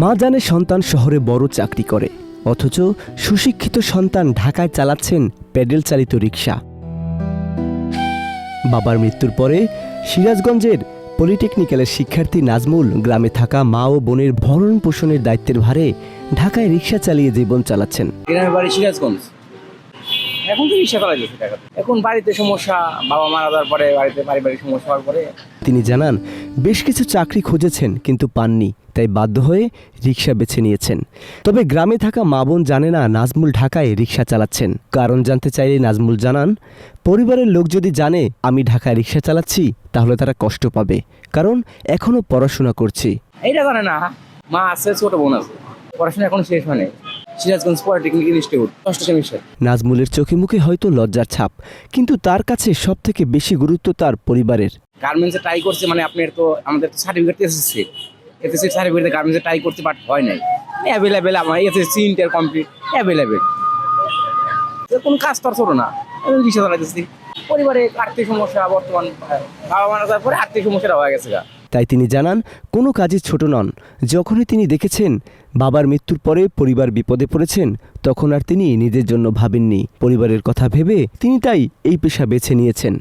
মা জানে সন্তান শহরে বড় চাকরি করে, অথচ সুশিক্ষিত সন্তান ঢাকায় চালাচ্ছেন প্যাডেল চালিত রিক্সা। বাবার মৃত্যুর পরে সিরাজগঞ্জের পলিটেকনিক্যালের শিক্ষার্থী নাজমুল গ্রামে থাকা মা ও বোনের ভরণ পোষণের দায়িত্বের ভারে ঢাকায় রিক্সা চালিয়ে জীবন চালাচ্ছেন। গ্রামের বাড়ি সিরাজগঞ্জ। এখন তো রিক্সা চালাই যাচ্ছে টাকা। এখন বাড়িতে সমস্যা, বাবা মারা যাওয়ার পরে বাড়িতে পারিবারিক সমস্যা হওয়ার পরে তিনি জানান, বেশ কিছু চাকরি খুঁজেছেন কিন্তু পাননি, তাই বাধ্য হয়ে রিক্সা বেছে নিয়েছেন। তবে গ্রামে থাকা মা বোন জানে না নাজমুল ঢাকায় রিক্সা চালাচ্ছেন। কারণ জানতে চাইলে নাজমুল জানান, পরিবারের লোক যদি জানে আমি ঢাকায় রিক্সা চালাচ্ছি তাহলে তারা কষ্ট পাবে, কারণ এখনো পড়াশোনা করছি। এইটা জানে না। মা আছে, ছোট বোন আছে, পড়াশোনা এখন শেষ হয়নি। সিরাজগঞ্জ পলিটেকনিক ইনস্টিটিউট 6ষ্ঠ সেমিস্টার। নাজমুলের চোখে মুখে হয়তো লজ্জার ছাপ, কিন্তু তার কাছে সব থেকে বেশি গুরুত্ব তার পরিবারের। গার্মেন্টসে ট্রাই করছে, মানে আপনার তো আমাদের সার্টিফিকেট এসেছে, এসএসসি সার্টিফিকেট গার্মেন্টসে ট্রাই করতে বাট হয় নাই। অ্যাভেলেবেল আমার এসএসসি ইন্টার কমপ্লিট অ্যাভেলেবেল। কোনো কাজ তো আর ছোটো না, রিক্সা চালাইতেছি। পরিবারে আর্থিক সমস্যা, বর্তমান বাবা মারা যাওয়ার পরে আর্থিক সমস্যাটা হয়ে গেছে। তাই তিনি জানান, কোনো কাজই ছোট নন। যখনই তিনি দেখেছেন বাবার মৃত্যুর পরে পরিবার বিপদে পড়েছেন, তখন আর তিনি নিজের জন্য ভাবেননি, পরিবারের কথা ভেবে তিনি তাই এই পেশা বেছে নিয়েছেন।